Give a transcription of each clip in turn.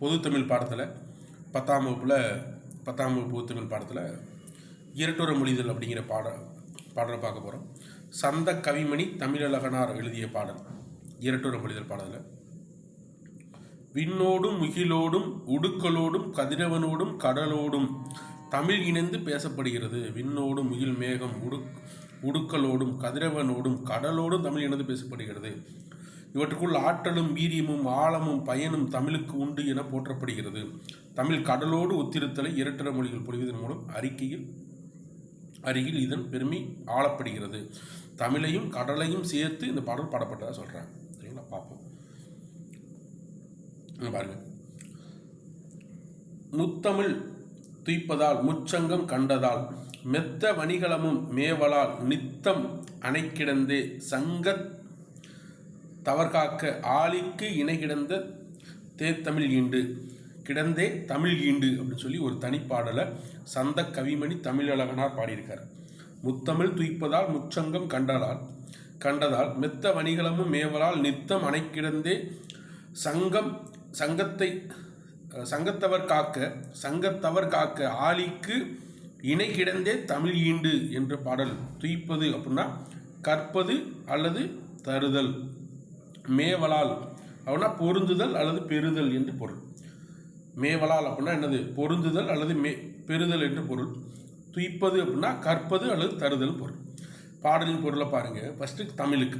பொதுத்தமிழ் பாடத்தில் 10ஆம் வகுப்பில் 10ஆம் வகுப்பு பொதுத்தமிழ் பாடத்தில் இரட்டுற மொழிதல் அப்படிங்கிற பாடலை பார்க்க போகிறோம். சந்த கவிமணி தமிழழகனார் எழுதிய பாடல் இரட்டுற மொழிதல் பாடலில் விண்ணோடும் முகிலோடும் உடுக்களோடும் கதிரவனோடும் கடலோடும் தமிழ் இணைந்து பேசப்படுகிறது. விண்ணோடும் முகில் மேகம் உடுக்களோடும் கதிரவனோடும் கடலோடும் தமிழ் இணைந்து பேசப்படுகிறது. இவற்றுக்குள் ஆற்றலும் வீரியமும் ஆழமும் பயனும் தமிழுக்கு உண்டு என போற்றப்படுகிறது. தமிழ் கடலோடு ஒத்திருத்தலை இரட்டுற மொழிகள் பொழிவதன் மூலம் அருகில் இதன் பெருமை ஆளப்படுகிறது. தமிழையும் கடலையும் சேர்த்து இந்த பாடல் பாடப்பட்டதாக சொல்கிறாங்க. சரிங்களா, பார்ப்போம். பாருங்க. முத்தமிழ் துய்ப்பதால் முச்சங்கம் கண்டதால் மெத்த வணிகளமும் மேவலால் நித்தம் அணைக்கிடந்தே சங்கத் தவற்காக்க ஆளிக்கு இணை கிடந்த தேத்தமிழ் ஈண்டு கிடந்தே தமிழ் ஈண்டு அப்படின்னு சொல்லி ஒரு தனிப்பாடலை சந்த கவிமணி தமிழழகனார் பாடியிருக்கார். முத்தமிழ் துய்ப்பதால் முச்சங்கம் கண்டதால் மெத்த வணிகளமும் மேவலால் நித்தம் அணைக்கிடந்தே சங்கத்தவர் காக்க ஆளிக்கு இணை கிடந்தே தமிழ் ஈண்டு என்ற பாடல். துய்ப்பது அப்படின்னா கற்பது அல்லது தருதல், மேவலால் அப்படின்னா பொருந்துதல் அல்லது பெறுதல் என்று பொருள். மேவலால் அப்படின்னா என்னது? பொருந்துதல் அல்லது பெறுதல் என்று பொருள். துய்ப்பது அப்படின்னா கற்பது அல்லது தருதல் பொருள். பாடலின் பொருளை பாருங்க. ஃபர்ஸ்ட் தமிழுக்கு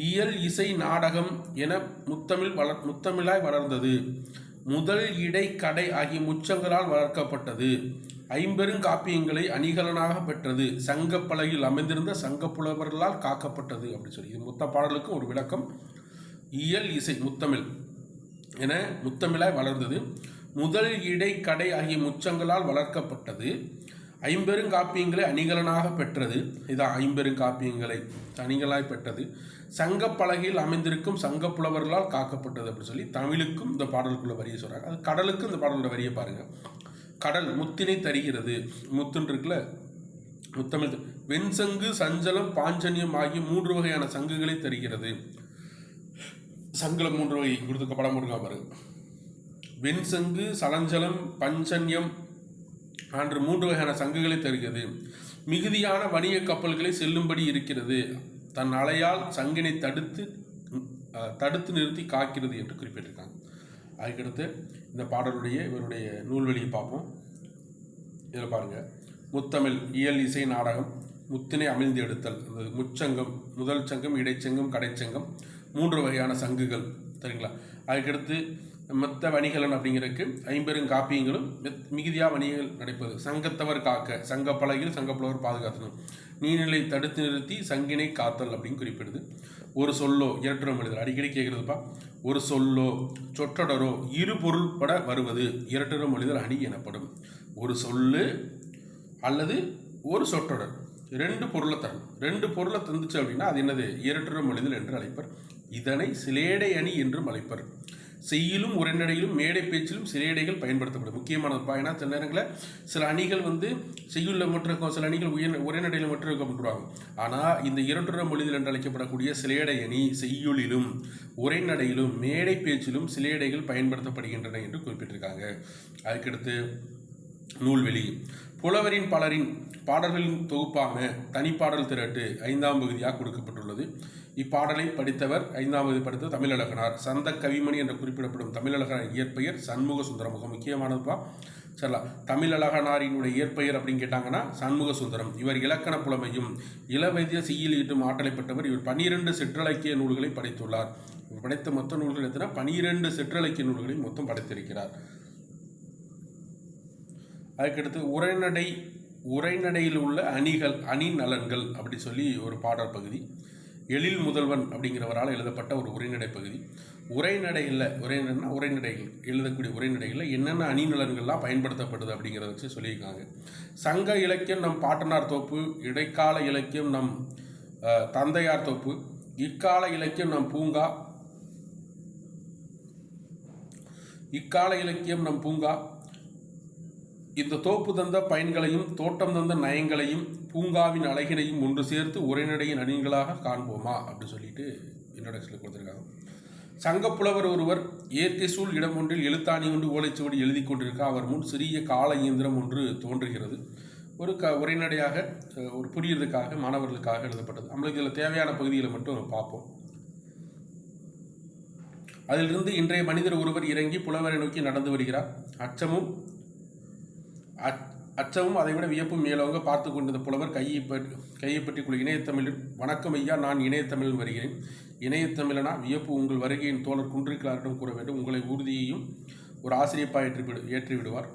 இயல் இசை நாடகம் என முத்தமிழாய் வளர்ந்தது. முதல் இடை கடை ஆகிய முச்சங்களால் வளர்க்கப்பட்டது. ஐம்பெருங்காப்பியங்களை அணிகலனாக பெற்றது. சங்க பலகையில் அமைந்திருந்த சங்க புலவர்களால் காக்கப்பட்டது அப்படின்னு சொல்லி இது மொத்த பாடலுக்கு ஒரு விளக்கம். இயல் இசை முத்தமிழ் என முத்தமிழாய் வளர்ந்தது. முதல் இடை கடை ஆகிய முச்சங்களால் வளர்க்கப்பட்டது. ஐம்பெருங்காப்பியங்களை அணிகலனாக பெற்றது. இதான் ஐம்பெருங்காப்பியங்களை அணிகளாய் பெற்றது. சங்க பலகையில் அமைந்திருக்கும் சங்க புலவர்களால் காக்கப்பட்டது அப்படின்னு சொல்லி தமிழுக்கும் இந்த பாடலுக்குள்ள வரியை சொல்றாங்க. அது கடலுக்கும் இந்த பாடலோட வரியை பாருங்க. கடல் முத்தினை தருகிறது. முத்துன்னு இருக்குல்ல, முத்தமிழ். வெண்சங்கு சஞ்சலம் பாஞ்சன்யம் ஆகிய 3 வகையான சங்குகளை தருகிறது. சங்குல 3 வகை கொடுத்துக்க படம் இருக்கா பாருங்க. வெண்சங்கு சலஞ்சலம் பஞ்சன்யம் ஆண்டு 3 வகையான சங்குகளை தருகிறது. மிகுதியான வணிக கப்பல்களை செல்லும்படி இருக்கிறது. தன் அலையால் சங்கினை தடுத்து நிறுத்தி காக்கிறது என்று குறிப்பிட்டிருக்காங்க. அதுக்கடுத்து இந்த பாடலுடைய இவருடைய நூல்வெளியை பார்ப்போம். இதில் பாருங்க. முத்தமிழ் இயல் இசை நாடகம் முத்தினை அமைந்து எடுத்தல். முச்சங்கம், முதல் சங்கம், இடைச்சங்கம், கடைச்சங்கம், 3 வகையான சங்குகள். சரிங்களா. அதுக்கடுத்து மெத்த வணிகலன் அப்படிங்கிறதுக்கு ஐம்பெருங்காப்பியங்களும் மிகுதியாக வணிகங்கள் நடைப்பது. சங்கத்தவர் காக்க சங்க பலகையில் சங்கப்புலவர் பாதுகாத்தணும். நீர்நிலை தடுத்து நிறுத்தி சங்கினை காத்தல் அப்படின்னு குறிப்பிடுது. ஒரு சொல்லோ இரட்டுற மொழிதல் அடிக்கடி கேட்குறதுப்பா. ஒரு சொல்லோ சொற்றொடரோ இரு பொருள்பட வருவது இரட்டுற மொழிதல் அணி எனப்படும். ஒரு சொல்லு அல்லது ஒரு சொற்றொடர் 2 பொருளை தரணும். 2 பொருளை தந்துச்சு அப்படின்னா அது என்னது? இரட்டுற மொழிதல் என்று அழைப்பர். இதனை சிலேடை அணி என்றும் அழைப்பர். செய்யிலும் உரைநடையிலும் மேடை பேச்சிலும் சிலேடைகள் பயன்படுத்தப்படும். முக்கியமானது. ஏன்னா சில நேரங்களில் சில அணிகள் செய்யுள்ள மட்டும் இருக்கும், சில அணிகள் உரைநடையில் மட்டும் இருக்கப்படுவாங்க. ஆனால் இந்த இரட்டுற மொழிதல் என்று அழைக்கப்படக்கூடிய சிலேடை அணி செய்யுளிலும் உரைநடையிலும் மேடை பேச்சிலும் சிலேடைகள் பயன்படுத்தப்படுகின்றன என்று குறிப்பிட்டிருக்காங்க. அதுக்கடுத்து நூல்வெளி புலவரின் பலரின் பாடல்களின் தொகுப்பாக தனிப்பாடல் திரட்டு 5ஆம் பகுதியாக கொடுக்கப்பட்டுள்ளது. இப்பாடலை படித்தவர் 5ஆம் வகுதி படித்த தமிழழகனார். சந்த கவிமணி என்று குறிப்பிடப்படும் தமிழழகனார் இயற்பெயர் சண்முக சுந்தரம். மிக முக்கியமானதுப்பா. சரிங்களா. தமிழழகனாரினுடைய இயற்பெயர் அப்படின்னு கேட்டாங்கன்னா சண்முக சுந்தரம். இவர் இலக்கண புலமையும் இளவயதிய செய்யில் ஈட்டும் ஆற்றலை பெற்றவர். இவர் 12 சிற்றிலக்கிய நூல்களை படைத்துள்ளார். இவர் படைத்த மொத்த நூல்கள் எத்தனை? 12 சிற்றிலக்கிய நூல்களை மொத்தம் படைத்திருக்கிறார். அதுக்கடுத்து உரைநடையில் உள்ள அணி நலன்கள் அப்படி சொல்லி ஒரு பாடல் பகுதி. எழில் முதல்வன் அப்படிங்கிறவரால் எழுதப்பட்ட ஒரு உரைநடை பகுதி. உரைநடைகள் எழுதக்கூடிய உரைநடைகளில் என்னென்ன அணி நலன்கள்லாம் பயன்படுத்தப்படுது அப்படிங்கிறத வச்சு சொல்லியிருக்காங்க. சங்க இலக்கியம் நம் பாட்டனார் தோப்பு, இடைக்கால இலக்கியம் நம் தந்தையார் தோப்பு, இக்கால இலக்கியம் நம் பூங்கா, இந்த தோப்பு தந்த பயன்களையும் தோட்டம் தந்த நயங்களையும் பூங்காவின் அழகினையும் ஒன்று சேர்த்து உரைநடையின் அணிகளாக காண்போமா அப்படின்னு சொல்லிட்டு இன்ட்ரோடக்ஷனில் கொடுத்துருக்காங்க. சங்கப்புலவர் ஒருவர் இயற்கை சூழ் இடம் ஒன்றில் எழுத்தாணி கொண்டு ஓலைச்சுவடி எழுதி கொண்டிருக்க அவர் முன் சிறிய கால இயந்திரம் ஒன்று தோன்றுகிறது. ஒரு உரைநடையாக ஒரு புரியுறதுக்காக மாணவர்களுக்காக எழுதப்பட்டது. நம்மளுக்கு இதில் தேவையான பகுதிகளை மட்டும் பார்ப்போம். அதிலிருந்து இன்றைய மனிதர் ஒருவர் இறங்கி புலவரை நோக்கி நடந்து வருகிறார். அச்சமும் அதைவிட வியப்பும் மேலோங்க பார்த்து கொண்டிருந்த புலவர் கையை பற்றி இணையத்தமிழில், வணக்கம் ஐயா, நான் இணையத்தமிழில் வருகிறேன். இணையத்தமிழனா? வியப்பு உங்கள் வருகையின் தோழர் குன்றிக்கலாரிடம் கூற வேண்டும். உங்களை உறுதியையும் ஒரு ஆசிரியப்பா ஏற்றி விடுவார்.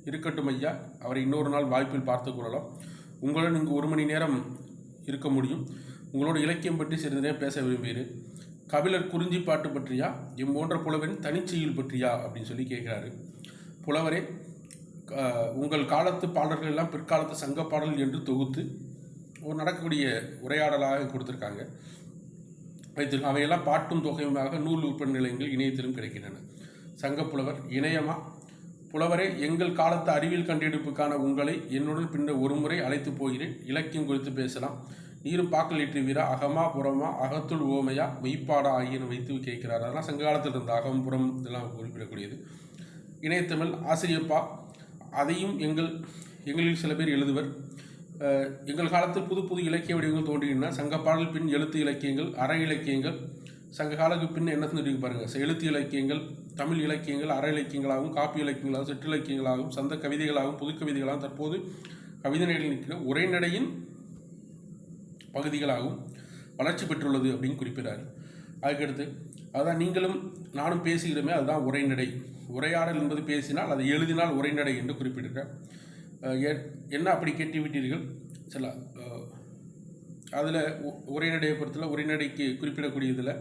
இருக்கட்டும் ஐயா, அவரை இன்னொரு நாள் வாய்ப்பில் பார்த்து கொள்ளலாம். உங்களுடன் இங்கு 1 மணி நேரம் இருக்க முடியும். உங்களோட இலக்கியம் பற்றி சிறிது நேரம் பேச விரும்புகிறேன். கபிலர் குறிஞ்சி பாட்டு பற்றியா, போன்ற புலவரின் தனிச்செயல் பற்றியா அப்படின்னு சொல்லி கேட்குறாரு. புலவரே, உங்கள் காலத்து பாடல்கள் எல்லாம் பிற்காலத்து சங்க பாடல் என்று தொகுத்து ஒரு நடக்கக்கூடிய உரையாடலாக கொடுத்துருக்காங்க, வைத்திருக்கோம். அவையெல்லாம் பாட்டும் தொகையுமாக நூல் விற்பனை நிலையங்கள் இணையத்திலும் கிடைக்கின்றன. சங்கப்புலவர், இணையமா? புலவரே, எங்கள் காலத்து அறிவியல் கண்டெடுப்புக்கான உங்களை என்னுடன் பின்னர் ஒரு முறை அழைத்து போகிறேன். இலக்கியம் குறித்து பேசலாம். நீரும் பாக்கள் ஏற்றுவீரா? அகமா புறமா, அகத்துள் ஓமையா, மெய்ப்பாடா ஆகியன வைத்து கேட்கிறார். அதெல்லாம் சங்க காலத்தில் இருந்த அகம் புறம் இதெல்லாம் குறிப்பிடக்கூடியது. இணையத்தமிழ் ஆசிரியப்பா, அதையும் எங்களில் சில பேர் எழுதுவர். எங்கள் காலத்தில் புது புது இலக்கிய வடிவங்கள் தோன்றுகின்றன. சங்க பாடல் பின் எழுத்து இலக்கியங்கள், அற இலக்கியங்கள். சங்க காலத்துக்கு பின் என்ன சொல்லியிருக்கு பாருங்கள். எழுத்து இலக்கியங்கள், தமிழ் இலக்கியங்கள், அற இலக்கியங்களாகவும், காப்பி இலக்கியங்களாகவும், சிற்றிலக்கியங்களாகவும், சந்த கவிதைகளாகவும், புது கவிதைகளாகவும், தற்போது கவிதை நடையில் நிற்கிற உரைநடையின் பகுதிகளாகவும் வளர்ச்சி பெற்றுள்ளது அப்படின்னு குறிப்பிடார். அதுக்கடுத்து, அதுதான் நீங்களும் நானும் பேசுகிறோமே, அதுதான் உரைநடை. உரையாடல் என்பது பேசினால், அதை எழுதினால் உரைநடை என்று குறிப்பிட்டிருக்க. என்ன அப்படி கேட்டுவிட்டீர்கள்? சில அதில் உரைநடையை பொறுத்தல உரைநடைக்கு குறிப்பிடக்கூடியதில்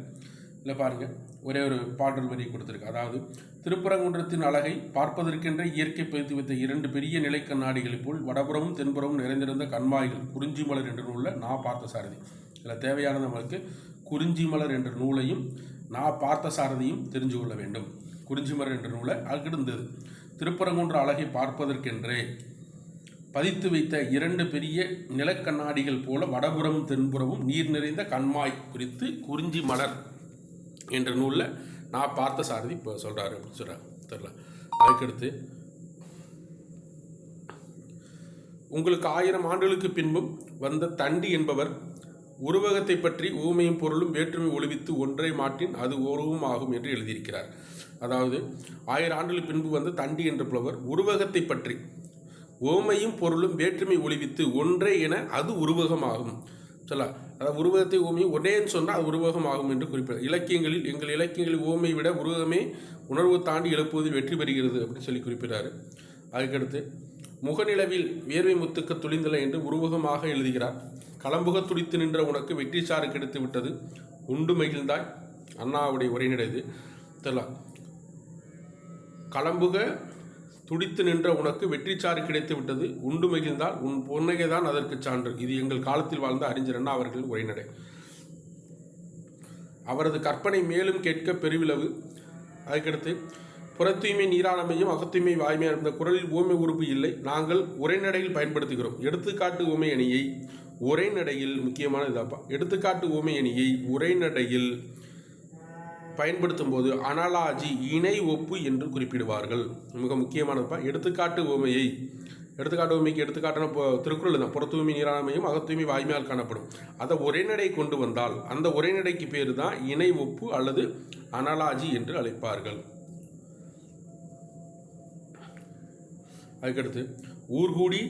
இல்லை பாருங்கள், ஒரே ஒரு பாடல் வரி கொடுத்துருக்கு. அதாவது, திருப்பரங்குன்றத்தின் அழகை பார்ப்பதற்கென்ற இயற்கை பதித்து வைத்த 2 பெரிய நிலை கண்ணாடிகளைப் போல் வடபுறமும் தென்புறமும் நிறைந்திருந்த கண்மாய்கள் குறிஞ்சி மலர் என்ற நூலில் நான் பார்த்த சாரதி. இதில் தேவையானது நம்மளுக்கு குறிஞ்சி மலர் என்ற நூலையும் நான் பார்த்த சாரதியும் தெரிஞ்சு கொள்ள வேண்டும். குறிஞ்சி மலர் என்ற நூலை அதுக்கிருந்தது. திருப்பரங்குன்ற அழகை பார்ப்பதற்கென்றே பதித்து வைத்த 2 பெரிய நிலக்கண்ணாடிகள் போல வடபுறமும் தென்புறமும் நீர் நிறைந்த கண்மாய் குறித்து குறிஞ்சி மலர் என்ற நூலில் நான் பார்த்த சாரதி இப்போ சொல்கிறாரு அப்படின்னு சொல்கிறார். தெரியல. அதுக்கடுத்து, உங்களுக்கு 1000 ஆண்டுகளுக்கு பின்பும் வந்த தண்டி என்பவர் உருவகத்தை பற்றி ஊமையும் பொருளும் வேற்றுமை ஒளிவித்து ஒன்றை மாட்டின் அது உருவம் ஆகும் என்று எழுதியிருக்கிறார். அதாவது, 1000 ஆண்டுகளுக்கு பின்பு வந்த தண்டி என்ற புலவர் உருவகத்தை பற்றி ஓமையும் பொருளும் வேற்றுமை ஒளிவித்து ஒன்றே என அது உருவகமாகும். அதாவது உருவகத்தை ஓமையும் ஒரேன்னு சொன்னால் அது உருவகமாகும் என்று குறிப்பிட இலக்கியங்களில் எங்கள் இலக்கியங்களில் ஓமை விட உருவகமே உணர்வு தாண்டி எழுப்புவதில் வெற்றி பெறுகிறது அப்படின்னு சொல்லி குறிப்பிட்டார். அதுக்கடுத்து, முகநிலவில் வேர்வை முத்துக்க துளிந்தலை என்று உருவகமாக எழுதுகிறார். களம்புக துடித்து நின்ற உனக்கு வெற்றி சாறு கிடைத்து விட்டது, உண்டு மகிழ்ந்தாய். அண்ணாவுடைய உரைநடை இது. தெரியலாம். களம்புக துடித்து நின்ற உனக்கு வெற்றிச்சாறு கிடைத்து விட்டது, உண்டு மகிழ்ந்தால் உன் பொன்னைதான் அதற்கு சான்று. இது எங்கள் காலத்தில் வாழ்ந்த அறிஞர் அண்ணா அவர்களின் உரைநடை. அவரது கற்பனை மேலும் கேட்க பெருவிளவு. அதுக்கடுத்து, புறத்தூய்மை நீரானமையும் அகத்தூய்மை வாய்மையாக இருந்த குரலில் ஓமை உறுப்பு இல்லை, நாங்கள் உரைநடையில் பயன்படுத்துகிறோம். எடுத்துக்காட்டு ஓமை அணியை உரைநடையில், முக்கியமான இதாப்பா, எடுத்துக்காட்டு ஓமை அணியை உரைநடையில் பயன்படுத்தும் போது அனாலாஜி இணை ஒப்பு என்று குறிப்பிடுவார்கள். மிக முக்கியமானதுப்பா. எடுத்துக்காட்டு ஓமைக்கு எடுத்துக்காட்டான திருக்குறள் தான். புறத்தூய்மை நீரானமையும் அகத்தூய்மை வாய்மையால் காணப்படும். அதை உரைநடை கொண்டு வந்தால் அந்த உரைநடைக்கு பேர் தான் இணை ஒப்பு அல்லது அனாலாஜி என்று அழைப்பார்கள். அதுக்கடுத்து, ஊர்கூடி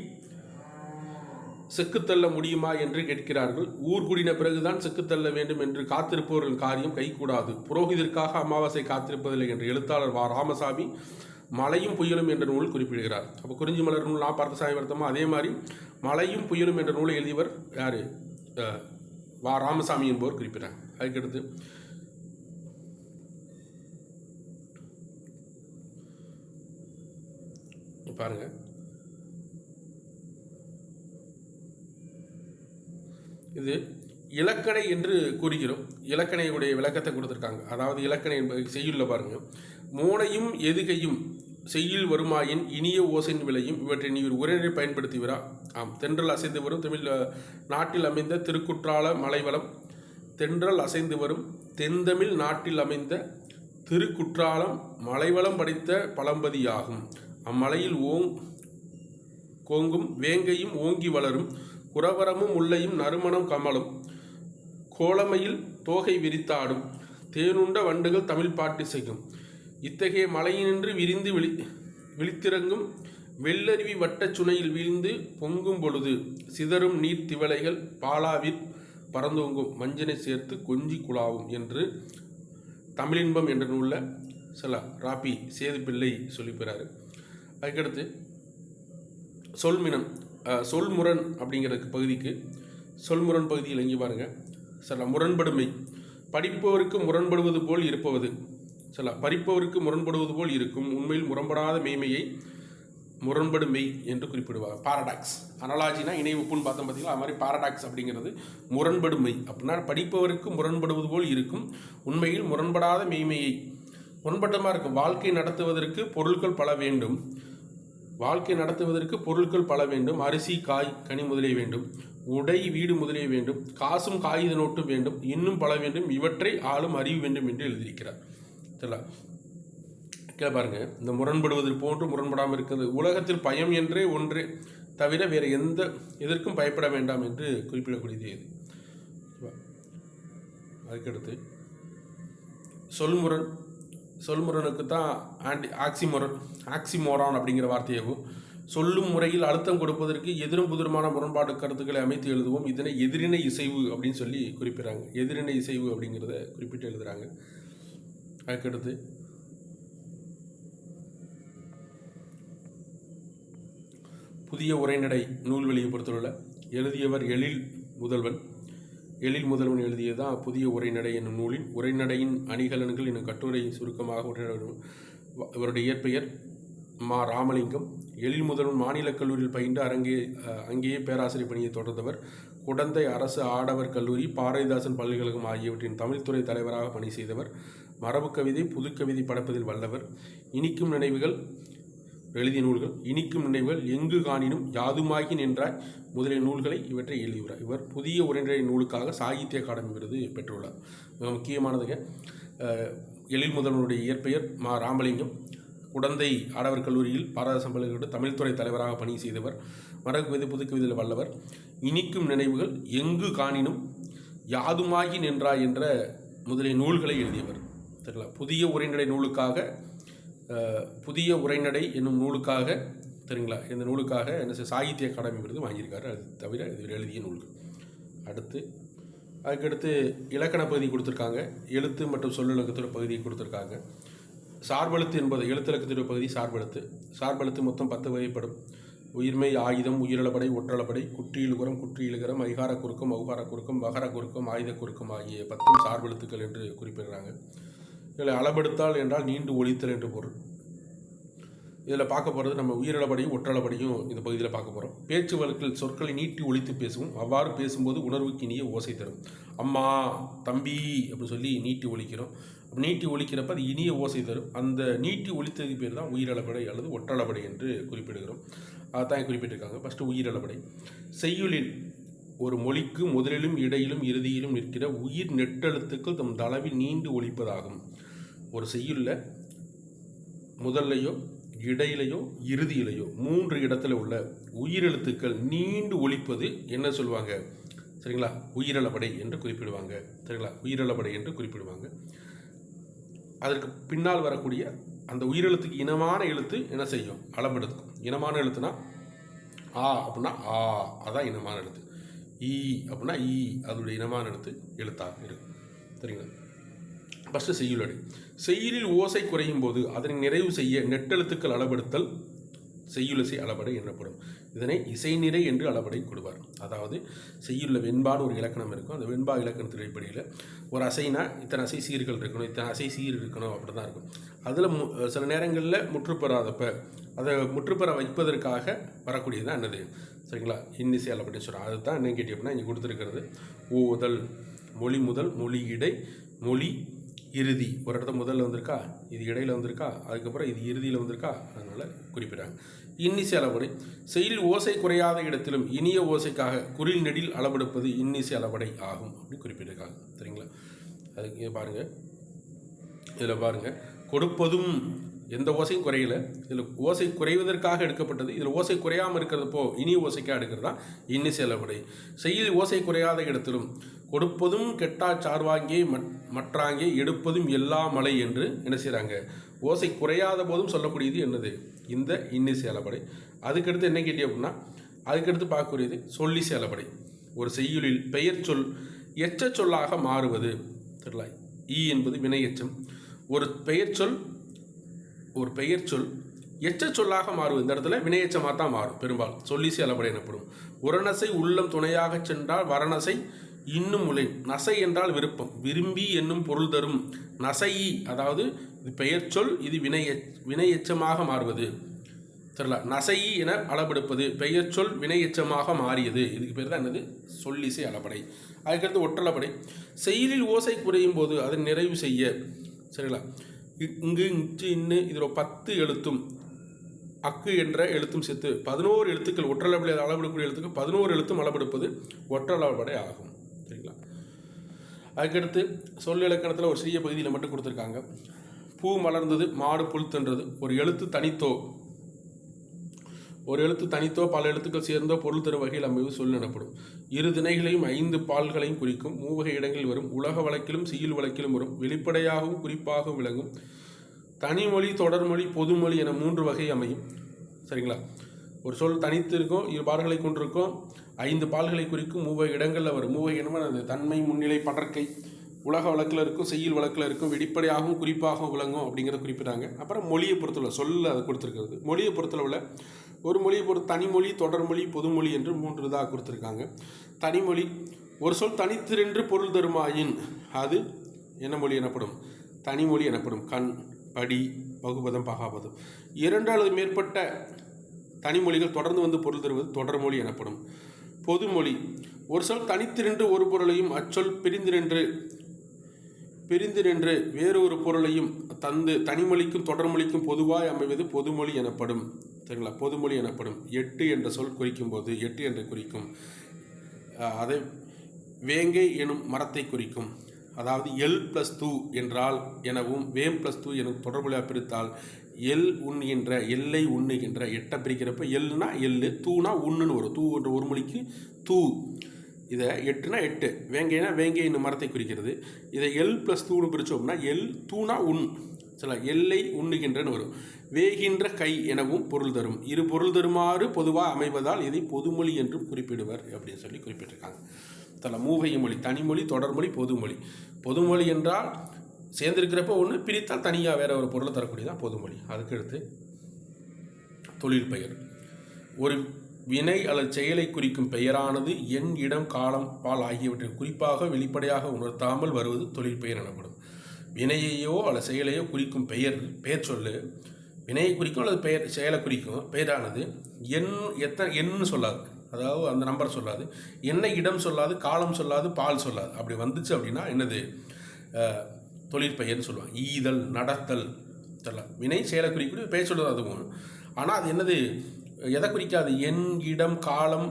செக்குத்தள்ள முடியுமா என்று கேட்கிறார்கள். ஊர் கூடின பிறகுதான் செக்குத்தள்ள வேண்டும் என்று காத்திருப்பவர்கள் காரியம் கைகூடாது. புரோகிதற்காக அமாவாசை காத்திருப்பதில்லை என்று எழுத்தாளர் வா ராமசாமி மலையும் புயலும் என்ற நூல் குறிப்பிடுகிறார். அப்போ குறிஞ்சி மலர் நூல் நான் பார்த்த சாமி வருத்தமா, அதே மாதிரி மலையும் புயலும் என்ற நூலை எழுதியவர் யார்? வா ராமசாமி என்பவர் குறிப்பிட்டார். அதுக்கடுத்து, பாருங்க, இது இலக்கணை என்று கூறுகிறோம். இலக்கணையுடைய விளக்கத்தை கொடுத்துருக்காங்க. அதாவது இலக்கணை என்பது செய்யுள்ள பாருங்க, மோனையும் எதுகையும் செய்யுள் வருமாயின் இனிய ஓசையின் விலையும் இவற்றை நீர் உரைநடை பயன்படுத்துவீரா? ஆம். தென்றல் அசைந்து வரும் தமிழ் நாட்டில் அமைந்த திருக்குற்றால மலைவளம், தென்றல் அசைந்து வரும் தென்தமிழ் நாட்டில் அமைந்த திருக்குற்றாலம் மலைவளம் படைத்த பழம்பதியாகும். அம்மலையில் கோங்கும் வேங்கையும் ஓங்கி வளரும், குறவரமும் முல்லையும் நறுமணம் கமலும், கோலமையில் தோகை விரித்தாடும், தேனுண்ட வண்டுகள் தமிழ் பாட்டு செய்யும். இத்தகைய மலையினின்று விரிந்து விழித்திறங்கும் வெள்ளருவி வட்டச் சுனையில் வீழ்ந்து பொங்கும் பொழுது சிதறும் நீர் திவலைகள் பாலாவில் பறந்தோங்கும், மஞ்சனை சேர்த்து கொஞ்சி குழாவும் என்று தமிழின்பம் என்ற நூலில் சில ராபி சேதுப்பிள்ளை சொல்லிப்பெறாரு. அதுக்கடுத்து சொல்முரண் அப்படிங்கிற பகுதிக்கு சொல்முரண் பகுதியில் எங்கே பாருங்கள், சில முரண்படுமை, படிப்பவருக்கு முரண்படுவது போல் இருப்பது, சில பறிப்பவருக்கு முரண்படுவது போல் இருக்கும், உண்மையில் முரண்படாத மெய்மையை முரண்படுமை என்று குறிப்பிடுவார். பாரடாக்ஸ் அனலாஜினா இணை ஒப்புன்னு பார்த்தோம் பார்த்தீங்களா, அது மாதிரி பாரடாக்ஸ் அப்படிங்கிறது முரண்படுமை. அப்படின்னா படிப்பவருக்கு முரண்படுவது போல் இருக்கும், உண்மையில் முரண்படாத மெய்மையை. முரண்பட்டமாக இருக்கும். வாழ்க்கை நடத்துவதற்கு பொருட்கள் பல வேண்டும், வாழ்க்கை நடத்துவதற்கு பொருட்கள் பல வேண்டும், அரிசி காய் கனி முதலிய வேண்டும், உடை வீடு முதலிய வேண்டும், காசும் காகித நோட்டும் வேண்டும், இன்னும் பல வேண்டும், இவற்றை ஆளும் அறிவு வேண்டும் என்று எழுதியிருக்கிறார். சரிங்களா? கீழே பாருங்க, இந்த முரண்படுவது போன்று முரண்படாமல் இருக்கிறது. உலகத்தில் பயம் என்றே ஒன்றே தவிர வேறு எந்த எதற்கும் பயப்பட வேண்டாம் என்று குறிப்பிடக்கூடியது இது. அதுக்கடுத்து சொல்முரனுக்கு தான் ஆக்சிமோரான் அப்படிங்கிற வார்த்தையாகும். சொல்லும் முறையில் அழுத்தம் கொடுப்பதற்கு எதிரும் புதிருமான முரண்பாடு கருத்துக்களை அமைத்து எழுதுவோம். இதனை எதிரிணை இசைவு அப்படின்னு சொல்லி குறிப்பிட்றாங்க. எதிரிணை இசைவு அப்படிங்கிறத குறிப்பிட்டு எழுதுகிறாங்க. அதுக்கடுத்து புதிய உரைநடை நூல் வெளியை பொறுத்தவரை எழுதியவர் எழில் முதல்வன் எழுதியதான் புதிய உரைநடை என்னும் நூலின் உரைநடையின் அணிகலன்கள் என்னும் கட்டுரை சுருக்கமாக இவருடைய இயற்பெயர் மா. ராமலிங்கம். எழில் முதல்வன் மாநில கல்லூரியில் பயின்று அங்கேயே பேராசிரியர் பணியை தொடர்ந்தவர். குடந்தை அரசு ஆடவர் கல்லூரி, பாரதிதாசன் பல்கலைக்கழகம் ஆகியவற்றின் தமிழ்துறை தலைவராக பணி செய்தவர். மரபு கவிதை, புதுக்கவிதை படைப்பதில் வல்லவர். இனிக்கும் நினைவுகள் எழுதிய நூல்கள், இனிக்கும் நினைவுகள், எங்கு காணினும், யாதுமாகி நின்றாய் முதலிய நூல்களை இவற்றை எழுதியுள்ளார். இவர் புதிய உரைநடை நூலுக்காக சாகித்ய அகாடமி விருது பெற்றுள்ளார். மிக முக்கியமானதுங்க. எழில் முதல்வனுடைய இயற்பெயர் மா. ராமலிங்கம். குடந்தை ஆடவர் கல்லூரியில் பாரதிதாசன் பல்கலைக்கழக தமிழ்துறை தலைவராக பணி செய்தவர். மரபு கவிதை, புதுக்கவிதையில் வல்லவர். இனிக்கும் நினைவுகள், எங்கு காணினும், யாதுமாகி நின்றாய் என்ற முதலிய நூல்களை எழுதியவர். சரிங்களா? புதிய உரைநடை நூலுக்காக, புதிய உரைநடை என்னும் நூலுக்காக, சரிங்களா, இந்த நூலுக்காக என்ன சாகித்ய அகாடமி விருது வாங்கியிருக்காரு. அது தவிர இது எழுதிய நூல்கள். அதுக்கடுத்து இலக்கண பகுதி கொடுத்துருக்காங்க. எழுத்து மற்றும் சொல்லிலக்கத்தோட பகுதியை கொடுத்துருக்காங்க. சார்பெழுத்து என்பது எழுத்திலக்கத்தோட பகுதி. சார்பெழுத்து மொத்தம் 10 வகைப்படும். உயிர்மை, ஆயுதம், உயிரிழப்படை, ஒற்றளப்படை, குற்றியிலுகரம், குற்றியிலுகரம், ஐகார குறுக்கம், ஔகார குறுக்கம், வகர குறுக்கம், ஆயுத குறுக்கம் ஆகிய 10 சார்பெழுத்துக்கள் என்று குறிப்பிடுறாங்க. இதில் அளபெடுத்தால் என்றால் நீண்டு ஒலித்தல் என்று பொருள். இதில் பார்க்க போகிறது நம்ம உயிரிழப்படையும் ஒற்றளப்படையும் இந்த பகுதியில் பார்க்க போகிறோம். பேச்சு வழக்கில் சொற்களை நீட்டி ஒலித்து பேசுவோம். அவ்வாறு பேசும்போது உணர்வுக்கு இனிய ஓசை தரும். அம்மா, தம்பி அப்படின்னு சொல்லி நீட்டி ஒலிக்கிறோம். நீட்டி ஒலிக்கிறப்ப அது இனிய ஓசை தரும். அந்த நீட்டி ஒலித்தது பேர் தான் உயிரிழப்படை அல்லது ஒற்றளப்படை என்று குறிப்பிடுகிறோம். அதான் குறிப்பிட்டிருக்காங்க. ஃபஸ்ட்டு உயிரிழப்படை. செய்யுளில் ஒரு மொழிக்கு முதலிலும் இடையிலும் இறுதியிலும் நிற்கிற உயிர் நெட்டெழுத்துக்கள் தம் தளவில் நீண்டு ஒலிப்பதாகும். ஒரு செய்யுளில் முதல்லையோ இடையிலையோ இறுதியிலையோ 3 இடத்துல உள்ள உயிரெழுத்துக்கள் நீண்டு ஒலிப்பது என்ன சொல்லுவாங்க? சரிங்களா? உயிரிழப்படை என்று குறிப்பிடுவாங்க. சரிங்களா? உயிரிழப்படை என்று குறிப்பிடுவாங்க. அதற்கு பின்னால் வரக்கூடிய அந்த உயிரெழுத்துக்கு இனமான எழுத்து என்ன செய்யும்? அளபெடுக்கும். இனமான எழுத்துனா ஆ அப்படின்னா ஆ, அதான் இனமான எழுத்து. ஈ அப்படின்னா ஈ, அதோடைய இனமான எழுத்து எழுத்தாக இருக்கும். சரிங்களா? ஃபஸ்ட்டு செய்யுளடை. செய்யுளில் ஓசை குறையும் போது அதனை நிறைவு செய்ய நெட்டெழுத்துக்கள் அளபெடுத்தல் செய்யுளிசை அளபடை எனப்படும். இதனை இசைநிறை என்று அளபடை கொடுவார். அதாவது செய்யுளில் வெண்பாடு ஒரு இலக்கணம் இருக்கும். அந்த வெண்பா இலக்கணத்தின் அடிப்படையில் ஒரு அசைனா இத்தனை அசை சீர்கள் இருக்கணும், இத்தனை அசை சீர் இருக்கணும், அப்படி தான் இருக்கும். அதில் சில நேரங்களில் முற்றுப்பெறாதப்ப அதை முற்றுப்பெற வைப்பதற்காக வரக்கூடியது என்னது? சரிங்களா? இன்னிசை அளபடை சொல்கிறோம். அதுதான் என்ன கேட்டீங்கன்னா இங்கே கொடுத்துருக்கிறது ஓதல், மொழி முதல், மொழி இடை, மொழி இறுதி. ஒரு இடத்துல முதல்ல வந்திருக்கா, இது இடையில் வந்திருக்கா, அதுக்கப்புறம் இது இறுதியில் வந்திருக்கா, அதனால் குறிப்பிட்டாங்க. இன்னிசை அளபடை. செய்யுள் ஓசை குறையாத இடத்திலும் இனிய ஓசைக்காக குறில் நெடில் அளவெடுப்பது இன்னிசை அளபடை ஆகும் அப்படின்னு குறிப்பிட்டிருக்காங்க. சரிங்களா? அதுக்கு பாருங்கள், இதில் பாருங்கள், கொடுப்பதும் எந்த ஓசையும் குறையல. இதில் ஓசை குறைவதற்காக எடுக்கப்பட்டது. இதில் ஓசை குறையாமல் இருக்கிறதப்போ இனிய ஓசைக்காக எடுக்கிறது தான் இன்னி செயலப்படை. செய்யுள் ஓசை குறையாத இடத்திலும் கொடுப்பதும் கெட்டா சார்வாங்கே மற்றாங்கே எடுப்பதும் எல்லா மலை என்று என்ன செய்கிறாங்க, ஓசை குறையாத போதும் சொல்லக்கூடியது என்னது, இந்த இன்னி செயலப்படை. அதுக்கடுத்து என்ன கேட்டீங்க அப்படின்னா, அதுக்கடுத்து பார்க்கக்கூடியது சொல்லி செயலப்படை. ஒரு செய்யுளில் பெயர் சொல் எச்ச சொல்லாக மாறுவது தெரியல. என்பது வினை எச்சம். ஒரு பெயர் சொல் எச்ச சொல்லாக மாறுவது. இந்த இடத்துல வினையச்சமாக தான் மாறும் பெரும்பாலும். சொல்லி செயலப்படை எனப்படும். உரநசை உள்ளம் துணையாக சென்றால் வரநசை இன்னும் முலை. நசை என்றால் விருப்பம், விரும்பி என்னும் பொருள் தரும். நசையி அதாவது இது பெயர் சொல், இது வினை எச்சமாக மாறுவது தெரியல. நசையி என அளபெடுப்பது, பெயர் சொல் வினை எச்சமாக மாறியது. இதுக்கு பேர் தான் என்னது, சொல்லிசை அளபடை. அதுக்கடுத்து ஒற்றளபடை. செய்யுளில் ஓசை குறையும் போது அதை நிறைவு செய்ய சரிங்களா. இங்கு இச்சு இன்னு இதில் 10 எழுத்தும் அக்கு என்ற எழுத்தும் சேர்த்து 11 எழுத்துக்கள் ஒற்றளபடை அளபெடுக்கூடிய எழுத்துக்கள் 11 எழுத்தும் அளபெடுப்பது ஒற்றளபடை ஆகும். சரிங்களா. அதுக்கடுத்து சொல் இலக்கணத்தில் ஒரு சிறிய பகுதியில் மட்டும் கொடுத்துருக்காங்க. பூ மலர்ந்தது, மாடு புல் தின்றது. ஒரு எழுத்து தனித்தோ பல எழுத்துக்கள் சேர்ந்தோ பொருள் தரும் வகையில் அமைவு சொல் எனப்படும். இரு திணைகளையும் 5 பால்களையும் குறிக்கும். 3 வகை இடங்களில் வரும். உலக வழக்கிலும் செய்யுள் வழக்கிலும் வரும். வெளிப்படையாகவும் குறிப்பாகவும் விளங்கும். தனிமொழி, தொடர்மொழி, பொதுமொழி என 3 வகை அமையும். சரிங்களா. ஒரு சொல் தனித்து இருக்கும், 2 பால்களை கொண்டிருக்கும், 5 பால்களை குறிக்கும், 3 வகை இடங்களில் வரும். 3 வகை இடங்கள் அது தன்மை, முன்னிலை, படற்கை. உலக வழக்கில் இருக்கும், செய்யுள் வழக்கில் இருக்கும், வெளிப்படையாகவும் குறிப்பாகவும் விளங்கும் அப்படிங்கிறத குறிப்பிட்டாங்க. அப்புறம் மொழியை பொறுத்தளவு சொல்ல அதை கொடுத்துருக்கிறது. மொழியை பொறுத்தளவில் ஒரு மொழியை தனிமொழி, தொடர்மொழி, பொதுமொழி என்று 3 இதாக கொடுத்துருக்காங்க. தனிமொழி, ஒரு சொல் தனித்து நின்று பொருள் தருமாயின் அது என்ன மொழி எனப்படும், தனிமொழி எனப்படும். கண், படி, பகுபதம், பகாபதம் 2 அல்லது மேற்பட்ட தனிமொழிகள் தொடர்ந்து வந்து பொருள் தருவது தொடர்மொழி எனப்படும். பொதுமொழி, ஒரு சொல் தனித்து நின்று ஒரு பொருளையும் அச்சொல் பிரிந்து நின்று வேறொரு பொருளையும் தந்து தனிமொழிக்கும் தொடர்மொழிக்கும் பொதுவாய் அமைவது பொதுமொழி எனப்படும். சரிங்களா. பொதுமொழி எனப்படும். 8 என்ற சொல் குறிக்கும் போது 8 என்று குறிக்கும். அதை வேங்கை எனும் மரத்தை குறிக்கும். அதாவது L+2 என்றால் எனவும் வேம்+2 எனும் தொடர்புலையாக பிரித்தால் எல் உண்ணுகின்ற, எல்லை உண்ணுகின்ற, 8 பிரிக்கிறப்ப எல்னா எள்ளு, தூனா உண்ணுன்னு வரும். தூ என்ற ஒரு மொழிக்கு தூ. இதை 8னா 8, வேங்கைனா வேங்கை என்னும் மரத்தை குறிக்கிறது. இதை L+2 பிரித்தோம்னா எல் தூனா உண், சில எல்லை உண்ணுகின்றன்னு வரும். வேகின்ற கை எனவும் பொருள் தரும். இரு பொருள் தருமாறு பொதுவாக அமைவதால் இதை பொதுமொழி என்றும் குறிப்பிடுவர் அப்படின்னு சொல்லி குறிப்பிட்டிருக்காங்க. சில மூவகை மொழி, தனிமொழி, தொடர்மொழி, பொதுமொழி. பொதுமொழி என்றால் சேர்ந்திருக்கிறப்ப ஒன்று, பிரித்தால் தனியாக வேற ஒரு பொருளை தரக்கூடியதான் பொதுமொழி. அதுக்கடுத்து தொழில் பெயர். ஒரு வினை அல்லது செயலை குறிக்கும் பெயரானது எண், இடம், காலம், பால் ஆகியவற்றை குறிப்பாக வெளிப்படையாக உணர்த்தாமல் வருவது தொழில் பெயர் எனப்படும். வினையையோ அல்லது செயலையோ குறிக்கும் பெயர் சொல்லு வினையை குறிக்கும் அல்லது செயலை குறிக்கும் பெயரானது எண்ணு சொல்லாது, அதாவது அந்த நம்பர் சொல்லாது, என்ன இடம் சொல்லாது, காலம் சொல்லாது, பால் சொல்லாது. அப்படி வந்துச்சு அப்படின்னா என்னது, தொழிற்பெயர்னு சொல்லுவாங்க. ஈதல், நடத்தல் சொல்லலாம். வினை செயலை குறிக்கூடிய பெயர் சொல்லுறது அதுவும். ஆனால் அது என்னது, எதை குறிக்காது, எண், இடம், காலம்,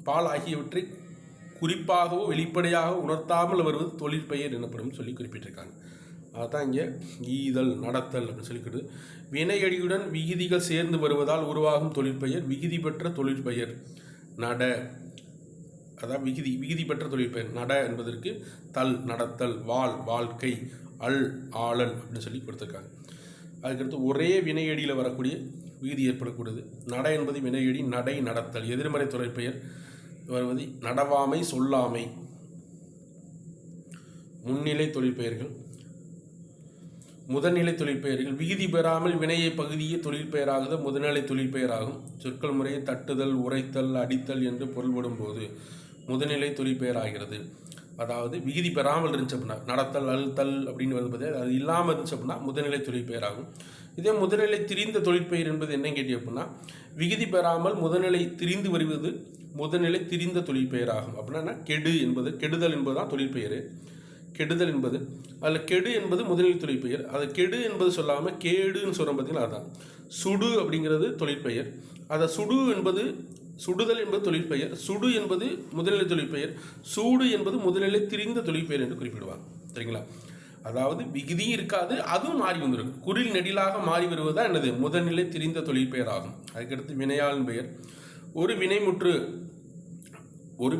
பால் ஆகியவற்றை குறிப்பாகவோ வெளிப்படையாக உணர்த்தாமல் வருவது தொழிற்பெயர் எனப்படும் சொல்லி குறிப்பிட்டிருக்காங்க. அதுதான் இங்கே ஈதல், நடத்தல் அப்படின்னு சொல்லிக்கிறது. வினையடியுடன் விகுதிகள் சேர்ந்து வருவதால் உருவாகும் தொழிற்பெயர் விகுதி பெற்ற தொழிற்பெயர். நட, அதாவது விகுதி பெற்ற தொழிற்பெயர். நட என்பதற்கு தல், நடத்தல், வாழ், வாழ்க்கை, அல், ஆளல் அப்படின்னு சொல்லி கொடுத்துருக்காங்க. அதுக்கடுத்து ஒரே வினையடியில் வரக்கூடிய விகுதி ஏற்படக்கூடியது. நட என்பது வினையடி, நடை, நடத்தல். எதிர்மறை தொழிற்பெயர் வருவது நடவாமை, சொல்லாமை. முன்னிலை தொழிற்பெயர்கள், முதல்நிலை தொழிற்பெயர்கள். விகுதி பெறாமல் வினையை பகுதியே தொழிற்பெயராகுது முதல்நிலை தொழிற்பெயராகும். சொற்கள் முறையை தட்டுதல், உரைத்தல், அடித்தல் என்று பொருள்படும் போது முதல்நிலை தொழிற்பெயர் ஆகிறது. அதாவது விகுதி பெறாமல் இருந்துச்சு அப்படின்னா நடத்தல், அழுத்தல் அப்படின்னு வரும்போது அது இல்லாமல் இருந்துச்சு அப்படின்னா முதல்நிலை தொழிற்பெயர் ஆகும். இதே முதல்நிலை திரிந்த தொழிற்பெயர் என்பது என்ன கேட்டி அப்படின்னா, விகுதி பெறாமல் முதல்நிலை திரிந்து வருவது முதல்நிலை திரிந்த தொழிற்பெயர் ஆகும். அப்படின்னா கெடு என்பது, கெடுதல் என்பது தான் தொழிற்பெயர். கெடுதல் என்பது, அதில் கெடு என்பது முதல்நிலை தொழிற்பெயர். அதை கெடு என்பது சொல்லாமல் கேடுன்னு சொல்கிறோம் பார்த்தீங்களா, அதுதான். சுடு அப்படிங்கிறது தொழிற்பெயர். அதை சுடுதல் என்பது தொழிற்பெயர். சுடு என்பது முதல்நிலை தொழிற்பெயர். சூடு என்பது முதல்நிலை திரிந்த தொழிற்பெயர் என்று குறிப்பிடுவாங்க. சரிங்களா. அதாவது விகுதியும் இருக்காது, அதுவும் மாறி வந்துடும். குறில் நெடிலாக மாறி வருவதா என்னது முதல்நிலை திரிந்த தொழிற்பெயர் ஆகும். அதுக்கடுத்து வினையாளன் பெயர். ஒரு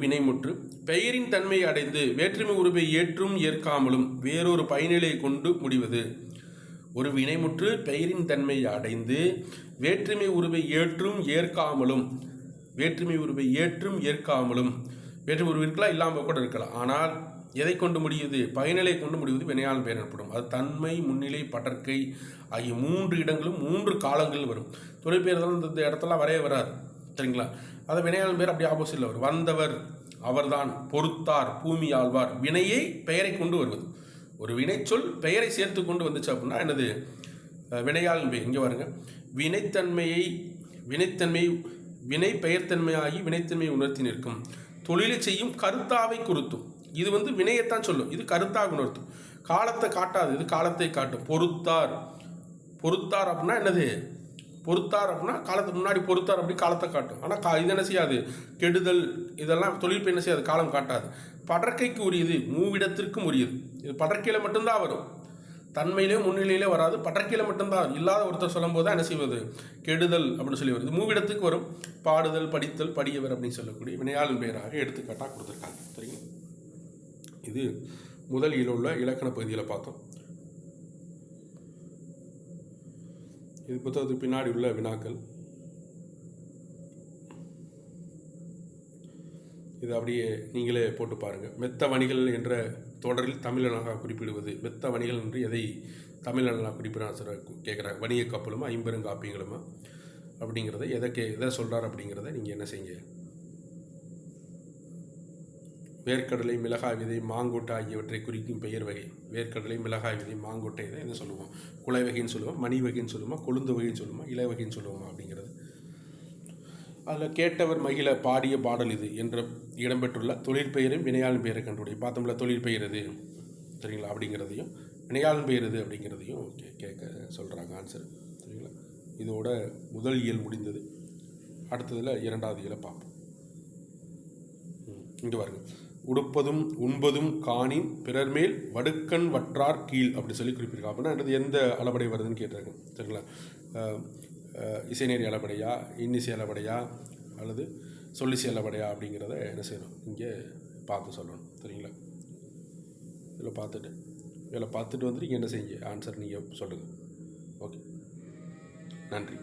வினைமுற்று பெயரின் தன்மை அடைந்து வேற்றுமை உருவை ஏற்றும் ஏற்காமலும் வேறொரு பயனிலை கொண்டு முடிவது. ஒரு வினைமுற்று பெயரின் தன்மை அடைந்து வேற்றுமை உருவை ஏற்றும் ஏற்காமலும் வேற்றுமை உருவை இருக்கலாம், இல்லாமல் கூட இருக்கலாம். ஆனால் எதை கொண்டு முடியுது? பயனிலை கொண்டு முடிவது வினையாளன் பெயர் எனப்படும். அது தன்மை, முன்னிலை, படர்க்கை ஆகிய 3 இடங்களும் 3 காலங்கள் வரும். தொழிற்பெயர் தான் இந்த இடத்துல வரைய வராது, சரிங்களா? அதை வினையாளன் பேர் அப்படி ஆப்போசிட்டில் வரும். வந்தவர், அவர்தான், பொறுத்தார், பூமி ஆழ்வார். வினையை பெயரை கொண்டு வருவது. ஒரு வினைச்சொல் பெயரை சேர்த்து கொண்டு வந்துச்சு அப்படின்னா என்னது வினையாளன் பெயர். இங்கே பாருங்க, வினை பெயர்த்தன்மையாகி வினைத்தன்மையை உணர்த்தி நிற்கும். தொழிலை செய்யும் கருத்தாவை குறித்தும். இது வினையைத்தான் சொல்லும், இது கருத்தாக உணர்த்தும். காலத்தை காட்டாது, இது காலத்தை காட்டும். பொறுத்தார் அப்படின்னா என்னது? பொறுத்தார் அப்படின்னா காலத்துக்கு முன்னாடி பொறுத்தார் அப்படி காலத்தை காட்டும். ஆனால் இது என்ன செய்யாது? கெடுதல் இதெல்லாம் தொழில் என்ன செய்யாது? காலம் காட்டாது. படற்கைக்கு உரியது, மூவிடத்திற்கும் உரியது. இது படற்கையில் மட்டும்தான் வரும், தன்மையிலே முன்னிலையிலே வராது. படற்கையில் மட்டும்தான். இல்லாத ஒருத்தர் சொல்லும் போது என்ன செய்வது? கெடுதல் அப்படின்னு சொல்லி வருது. மூவிடத்துக்கு வரும். பாடுதல், படித்தல், படியவர் அப்படின்னு சொல்லக்கூடிய வினையாளன் பெயராக எடுத்துக்காட்டாக கொடுத்துருக்காங்க. சரிங்களா? இது முதல் உள்ள இலக்கண பகுதியில் பார்த்தோம். இது புத்தகத்துக்கு பின்னாடி உள்ள வினாக்கள். இது அப்படியே நீங்களே போட்டு பாருங்கள். மெத்த வணிகள் என்ற தொடரில் தமிழனாக குறிப்பிடுவது. மெத்த வணிகள் என்று எதை தமிழனாக குறிப்பிட கேட்குறாங்க. வணிக கப்பலுமா ஐம்பெருங்காப்பியங்களுமா அப்படிங்கிறத எதை சொல்கிறார் அப்படிங்கிறத நீங்கள் என்ன செய்யுங்க. வேர்க்கடலை, மிளகாய் விதை, மாங்கொட்டை ஆகியவற்றை குறிக்கும் பெயர் வகை. வேர்க்கடலை, மிளகாய் விதை, மாங்கொட்டை இதை என்ன சொல்லுவோம்? குலை வகைன்னு சொல்லுவோம், மணி வகைன்னு சொல்லுவோம், கொழுந்து வகைன்னு சொல்லுவோம், இலை வகைன்னு சொல்லுவோம் அப்படிங்கிறது. அதில் கேட்டவர் மகிழ பாடிய பாடல் இது என்ற இடம்பெற்றுள்ள தொழிற்பெயரும் வினையாளன் பெயரை கண்டுபிடி. பார்த்தோம்ல, தொழிற்பெயர் எது, சரிங்களா? அப்படிங்கிறதையும் வினையாளன் பெயர் எது அப்படிங்கிறதையும் கேட்க சொல்கிறாங்க ஆன்சர். சரிங்களா? இதோட முதல் இயல் முடிந்தது. அடுத்ததில் 2வது இயலை பார்ப்போம். இங்கே பாருங்க, உடுப்பதும் உண்பதும் காணின் பிறர் மேல் வடுக்கண் வற்றார் கீழ் அப்படி சொல்லி குறிப்பிட்டிருக்காங்க. அப்படின்னா எந்த அளபடை வருதுன்னு கேட்டிருக்காங்க. சரிங்களா? இசைநேரி அளபடையா, இன்னிசை அளபடையா, அல்லது சொல்லிசை அளபடையா அப்படிங்கிறத என்ன செய்யணும், இங்கே பார்த்து சொல்லணும். சரிங்களா? இதில் பார்த்துட்டு வந்துட்டு இங்கே என்ன செய்யுங்க, ஆன்சர் நீங்கள் சொல்லுங்கள். ஓகே, நன்றி.